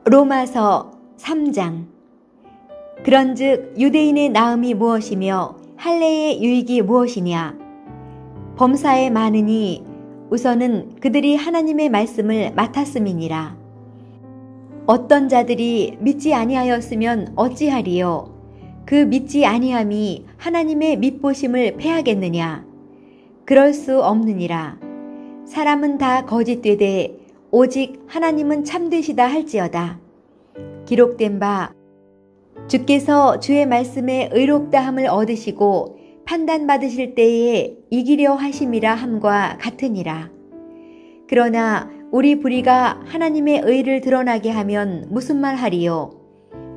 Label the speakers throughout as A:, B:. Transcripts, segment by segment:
A: 로마서 3장. 그런즉 유대인의 나음이 무엇이며 할례의 유익이 무엇이냐? 범사에 많으니 우선은 그들이 하나님의 말씀을 맡았음이니라. 어떤 자들이 믿지 아니하였으면 어찌하리요? 그 믿지 아니함이 하나님의 믿보심을 패하겠느냐? 그럴 수 없느니라. 사람은 다 거짓되되 오직 하나님은 참되시다 할지어다. 기록된 바 주께서 주의 말씀에 의롭다함을 얻으시고 판단받으실 때에 이기려 하심이라 함과 같으니라. 그러나 우리 불의가 하나님의 의를 드러나게 하면 무슨 말 하리요?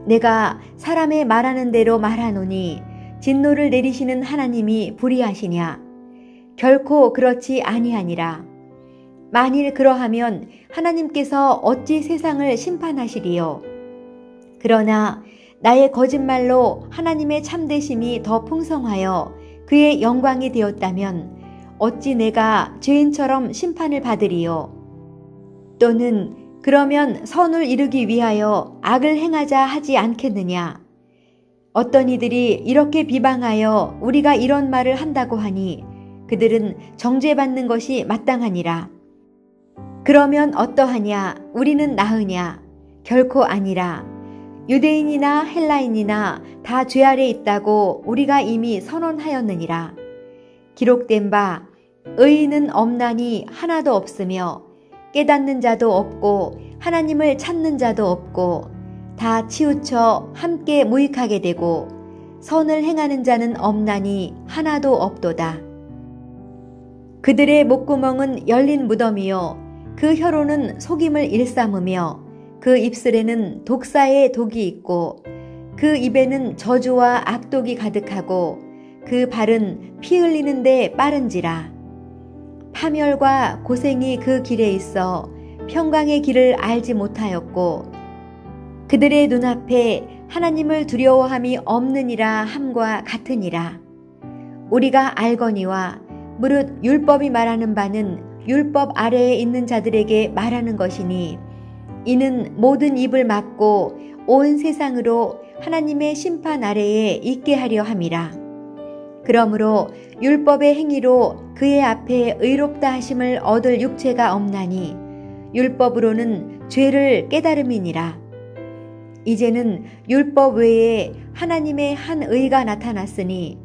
A: 내가 사람의 말하는 대로 말하노니 진노를 내리시는 하나님이 불의하시냐? 결코 그렇지 아니하니라. 만일 그러하면 하나님께서 어찌 세상을 심판하시리요? 그러나 나의 거짓말로 하나님의 참되심이 더 풍성하여 그의 영광이 되었다면 어찌 내가 죄인처럼 심판을 받으리요? 또는 그러면 선을 이루기 위하여 악을 행하자 하지 않겠느냐? 어떤 이들이 이렇게 비방하여 우리가 이런 말을 한다고 하니 그들은 정죄받는 것이 마땅하니라. 그러면 어떠하냐? 우리는 나으냐? 결코 아니라. 유대인이나 헬라인이나 다 죄 아래 있다고 우리가 이미 선언하였느니라. 기록된 바 의인은 없나니 하나도 없으며 깨닫는 자도 없고 하나님을 찾는 자도 없고 다 치우쳐 함께 무익하게 되고 선을 행하는 자는 없나니 하나도 없도다. 그들의 목구멍은 열린 무덤이요 그 혀로는 속임을 일삼으며 그 입술에는 독사의 독이 있고 그 입에는 저주와 악독이 가득하고 그 발은 피 흘리는데 빠른지라. 파멸과 고생이 그 길에 있어 평강의 길을 알지 못하였고 그들의 눈앞에 하나님을 두려워함이 없느니라 함과 같으니라. 우리가 알거니와 무릇 율법이 말하는 바는 율법 아래에 있는 자들에게 말하는 것이니 이는 모든 입을 막고 온 세상으로 하나님의 심판 아래에 있게 하려 함이라. 그러므로 율법의 행위로 그의 앞에 의롭다 하심을 얻을 육체가 없나니 율법으로는 죄를 깨달음이니라. 이제는 율법 외에 하나님의 한 의가 나타났으니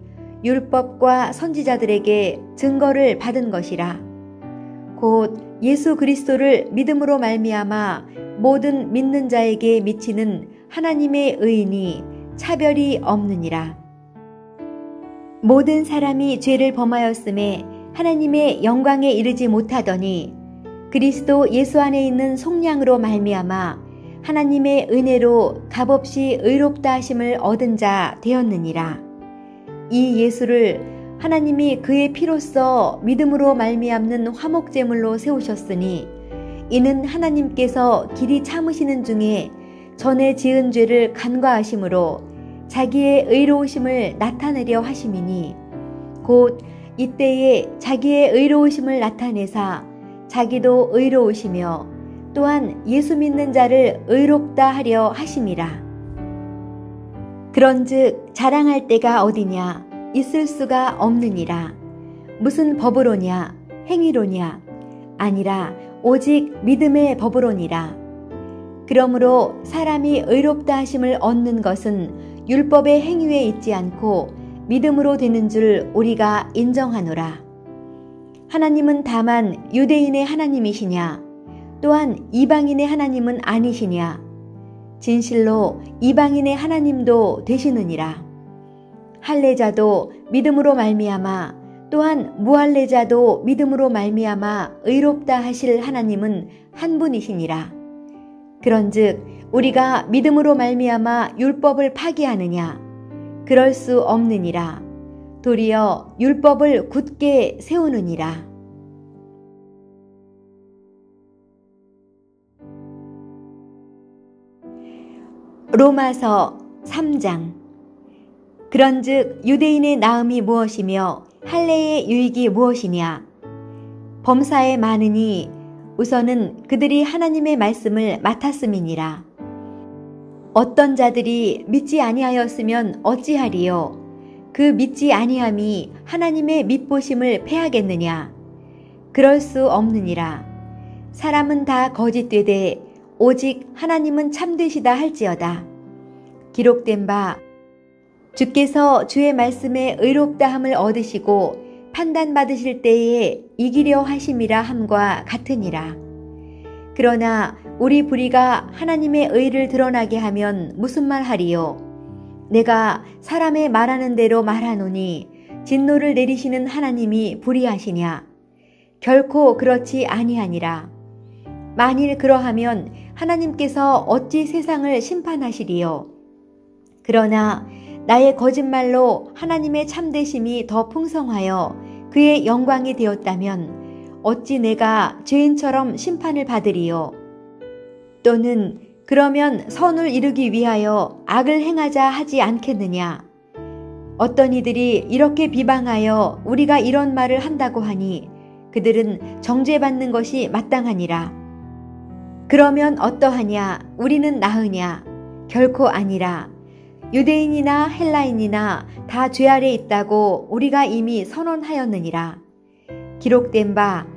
A: 율법과 선지자들에게 증거를 받은 것이라. 곧 예수 그리스도를 믿음으로 말미암아 모든 믿는 자에게 미치는 하나님의 의인이 차별이 없느니라. 모든 사람이 죄를 범하였음에 하나님의 영광에 이르지 못하더니 그리스도 예수 안에 있는 속량으로 말미암아 하나님의 은혜로 값없이 의롭다 하심을 얻은 자 되었느니라. 이 예수를 하나님이 그의 피로써 믿음으로 말미암는 화목제물로 세우셨으니 이는 하나님께서 길이 참으시는 중에 전에 지은 죄를 간과하심으로 자기의 의로우심을 나타내려 하심이니 곧 이때에 자기의 의로우심을 나타내사 자기도 의로우시며 또한 예수 믿는 자를 의롭다 하려 하심이라. 그런즉 자랑할 때가 어디냐? 있을 수가 없느니라. 무슨 법으로냐? 행위로냐? 아니라 오직 믿음의 법으로니라. 그러므로 사람이 의롭다 하심을 얻는 것은 율법의 행위에 있지 않고 믿음으로 되는 줄 우리가 인정하노라. 하나님은 다만 유대인의 하나님이시냐? 또한 이방인의 하나님은 아니시냐? 진실로 이방인의 하나님도 되시느니라. 할례자도 믿음으로 말미암아 또한 무할례자도 믿음으로 말미암아 의롭다 하실 하나님은 한 분이시니라. 그런즉 우리가 믿음으로 말미암아 율법을 파기하느냐? 그럴 수 없느니라. 도리어 율법을 굳게 세우느니라. 로마서 3장. 그런즉 유대인의 나음이 무엇이며 할례의 유익이 무엇이냐? 범사에 많으니 우선은 그들이 하나님의 말씀을 맡았음이니라. 어떤 자들이 믿지 아니하였으면 어찌하리요? 그 믿지 아니함이 하나님의 믿보심을 패하겠느냐? 그럴 수 없느니라. 사람은 다 거짓되되 오직 하나님은 참되시다 할지어다. 기록된 바 주께서 주의 말씀에 의롭다함을 얻으시고 판단받으실 때에 이기려 하심이라 함과 같으니라. 그러나 우리 불의가 하나님의 의를 드러나게 하면 무슨 말 하리요? 내가 사람의 말하는 대로 말하노니 진노를 내리시는 하나님이 불의하시냐? 결코 그렇지 아니하니라. 만일 그러하면 하나님께서 어찌 세상을 심판하시리요? 그러나 나의 거짓말로 하나님의 참되심이 더 풍성하여 그의 영광이 되었다면 어찌 내가 죄인처럼 심판을 받으리요? 또는 그러면 선을 이루기 위하여 악을 행하자 하지 않겠느냐? 어떤 이들이 이렇게 비방하여 우리가 이런 말을 한다고 하니 그들은 정죄받는 것이 마땅하니라. 그러면 어떠하냐? 우리는 나으냐? 결코 아니라. 유대인이나 헬라인이나 다 죄 아래 있다고 우리가 이미 선언하였느니라. 기록된 바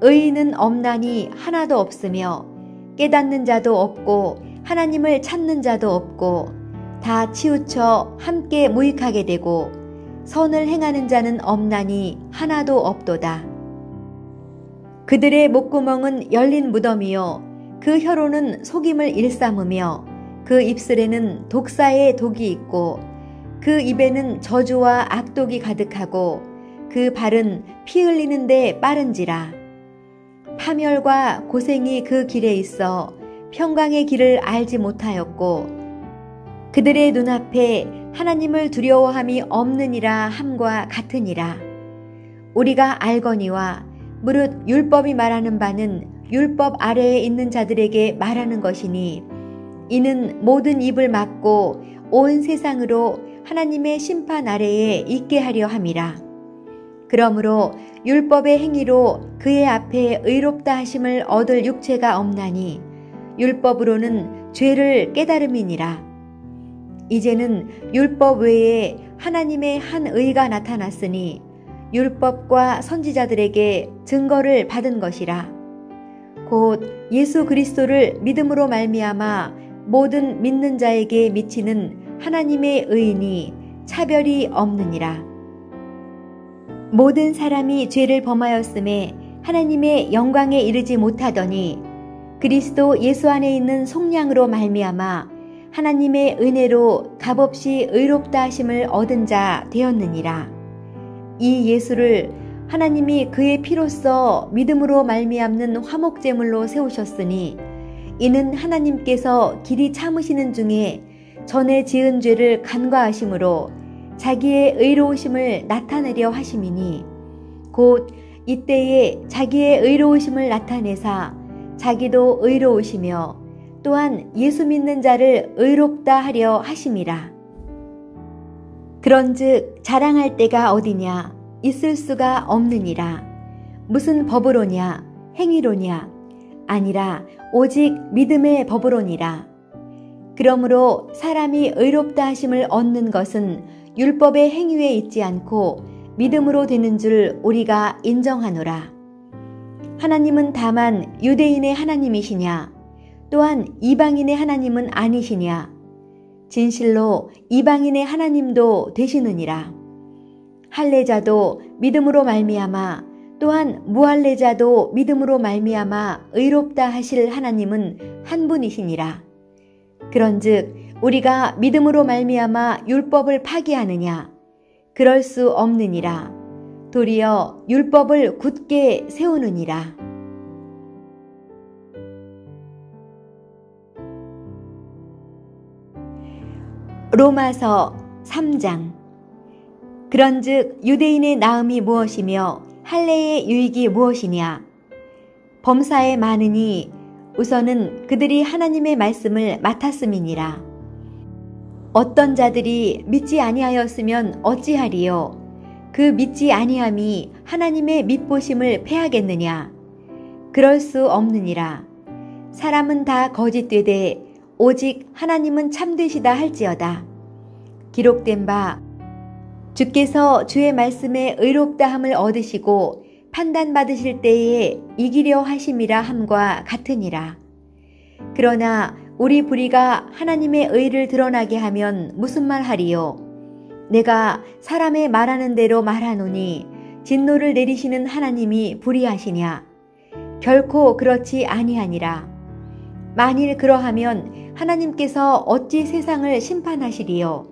A: 의인은 없나니 하나도 없으며 깨닫는 자도 없고 하나님을 찾는 자도 없고 다 치우쳐 함께 무익하게 되고 선을 행하는 자는 없나니 하나도 없도다. 그들의 목구멍은 열린 무덤이요 그 혀로는 속임을 일삼으며 그 입술에는 독사의 독이 있고 그 입에는 저주와 악독이 가득하고 그 발은 피 흘리는데 빠른지라. 파멸과 고생이 그 길에 있어 평강의 길을 알지 못하였고 그들의 눈앞에 하나님을 두려워함이 없느니라 함과 같으니라. 우리가 알거니와 무릇 율법이 말하는 바는 율법 아래에 있는 자들에게 말하는 것이니 이는 모든 입을 막고 온 세상으로 하나님의 심판 아래에 있게 하려 함이라. 그러므로 율법의 행위로 그의 앞에 의롭다 하심을 얻을 육체가 없나니 율법으로는 죄를 깨달음이니라. 이제는 율법 외에 하나님의 한 의가 나타났으니 율법과 선지자들에게 증거를 받은 것이라. 곧 예수 그리스도를 믿음으로 말미암아 모든 믿는 자에게 미치는 하나님의 의인이 차별이 없느니라. 모든 사람이 죄를 범하였음에 하나님의 영광에 이르지 못하더니 그리스도 예수 안에 있는 속량으로 말미암아 하나님의 은혜로 값없이 의롭다 하심을 얻은 자 되었느니라. 이 예수를 하나님이 그의 피로써 믿음으로 말미암는 화목제물로 세우셨으니 이는 하나님께서 길이 참으시는 중에 전에 지은 죄를 간과하심으로 자기의 의로우심을 나타내려 하심이니 곧 이때에 자기의 의로우심을 나타내사 자기도 의로우시며 또한 예수 믿는 자를 의롭다 하려 하심이라. 그런즉 자랑할 때가 어디냐? 있을 수가 없느니라. 무슨 법으로냐? 행위로냐? 아니라 오직 믿음의 법으로니라. 그러므로 사람이 의롭다 하심을 얻는 것은 율법의 행위에 있지 않고 믿음으로 되는 줄 우리가 인정하노라. 하나님은 다만 유대인의 하나님이시냐? 또한 이방인의 하나님은 아니시냐? 진실로 이방인의 하나님도 되시느니라. 할례자도 믿음으로 말미암아 또한 무할례자도 믿음으로 말미암아 의롭다 하실 하나님은 한 분이시니라. 그런즉 우리가 믿음으로 말미암아 율법을 파기하느냐? 그럴 수 없느니라. 도리어 율법을 굳게 세우느니라. 로마서 3장. 그런즉 유대인의 나음이 무엇이며 할례의 유익이 무엇이냐? 범사에 많으니 우선은 그들이 하나님의 말씀을 맡았음이니라. 어떤 자들이 믿지 아니하였으면 어찌하리요? 그 믿지 아니함이 하나님의 믿보심을 패하겠느냐? 그럴 수 없느니라. 사람은 다 거짓되되 오직 하나님은 참되시다 할지어다. 기록된 바 주께서 주의 말씀에 의롭다함을 얻으시고 판단받으실 때에 이기려 하심이라 함과 같으니라. 그러나 우리 불의가 하나님의 의를 드러나게 하면 무슨 말 하리요? 내가 사람의 말하는 대로 말하노니 진노를 내리시는 하나님이 불의하시냐? 결코 그렇지 아니하니라. 만일 그러하면 하나님께서 어찌 세상을 심판하시리요?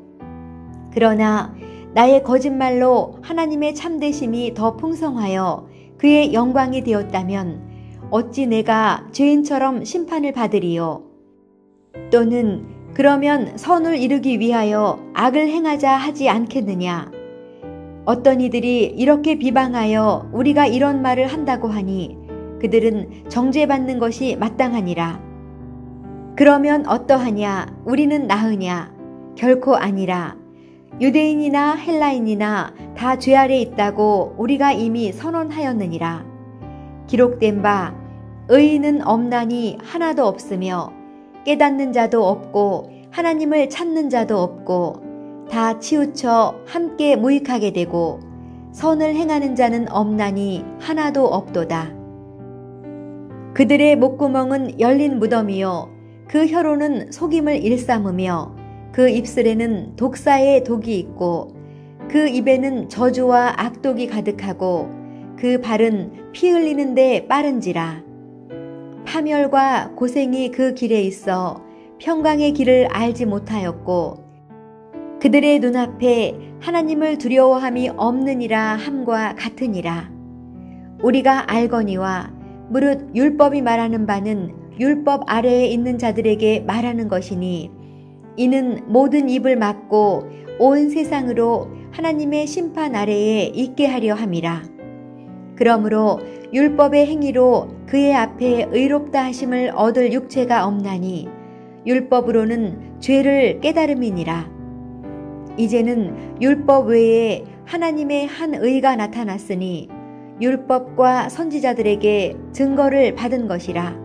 A: 그러나 나의 거짓말로 하나님의 참되심이 더 풍성하여 그의 영광이 되었다면 어찌 내가 죄인처럼 심판을 받으리요? 또는 그러면 선을 이루기 위하여 악을 행하자 하지 않겠느냐? 어떤 이들이 이렇게 비방하여 우리가 이런 말을 한다고 하니 그들은 정죄받는 것이 마땅하니라. 그러면 어떠하냐? 우리는 나으냐? 결코 아니라. 유대인이나 헬라인이나 다 죄 아래 있다고 우리가 이미 선언하였느니라. 기록된 바 의인은 없나니 하나도 없으며 깨닫는 자도 없고 하나님을 찾는 자도 없고 다 치우쳐 함께 무익하게 되고 선을 행하는 자는 없나니 하나도 없도다. 그들의 목구멍은 열린 무덤이요 그 혀로는 속임을 일삼으며 그 입술에는 독사의 독이 있고 그 입에는 저주와 악독이 가득하고 그 발은 피 흘리는데 빠른지라. 파멸과 고생이 그 길에 있어 평강의 길을 알지 못하였고 그들의 눈앞에 하나님을 두려워함이 없느니라 함과 같으니라. 우리가 알거니와 무릇 율법이 말하는 바는 율법 아래에 있는 자들에게 말하는 것이니 이는 모든 입을 막고 온 세상으로 하나님의 심판 아래에 있게 하려 함이라. 그러므로 율법의 행위로 그의 앞에 의롭다 하심을 얻을 육체가 없나니 율법으로는 죄를 깨달음이니라. 이제는 율법 외에 하나님의 한 의가 나타났으니 율법과 선지자들에게 증거를 받은 것이라.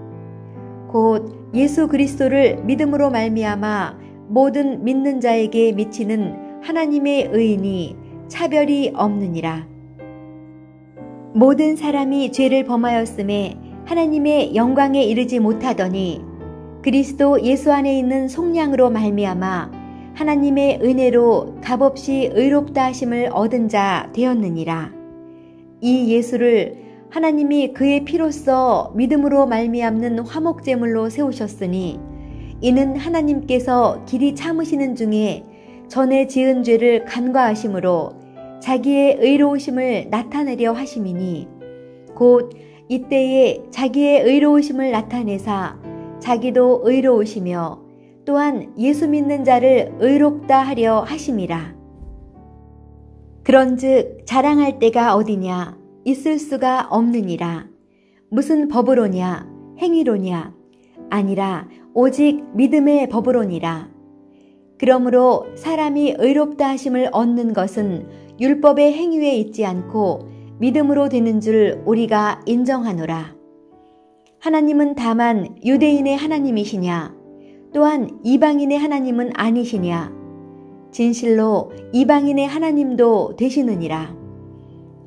A: 곧 예수 그리스도를 믿음으로 말미암아 모든 믿는 자에게 미치는 하나님의 의인이 차별이 없느니라. 모든 사람이 죄를 범하였음에 하나님의 영광에 이르지 못하더니 그리스도 예수 안에 있는 속량으로 말미암아 하나님의 은혜로 값없이 의롭다 하심을 얻은 자 되었느니라. 이 예수를 하나님이 그의 피로써 믿음으로 말미암는 화목제물로 세우셨으니 이는 하나님께서 길이 참으시는 중에 전에 지은 죄를 간과하심으로 자기의 의로우심을 나타내려 하심이니 곧 이때에 자기의 의로우심을 나타내사 자기도 의로우시며 또한 예수 믿는 자를 의롭다 하려 하심이라. 그런즉 자랑할 때가 어디냐? 있을 수가 없느니라. 무슨 법으로냐? 행위로냐? 아니라 오직 믿음의 법으로니라. 그러므로 사람이 의롭다 하심을 얻는 것은 율법의 행위에 있지 않고 믿음으로 되는 줄 우리가 인정하노라. 하나님은 다만 유대인의 하나님이시냐? 또한 이방인의 하나님은 아니시냐? 진실로 이방인의 하나님도 되시느니라.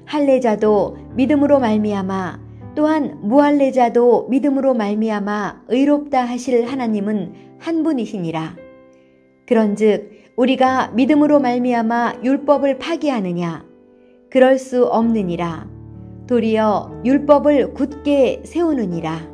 A: 할례자도 믿음으로 말미암아 또한 무할례자도 믿음으로 말미암아 의롭다 하실 하나님은 한 분이시니라. 그런즉 우리가 믿음으로 말미암아 율법을 파기하느냐? 그럴 수 없느니라. 도리어 율법을 굳게 세우느니라.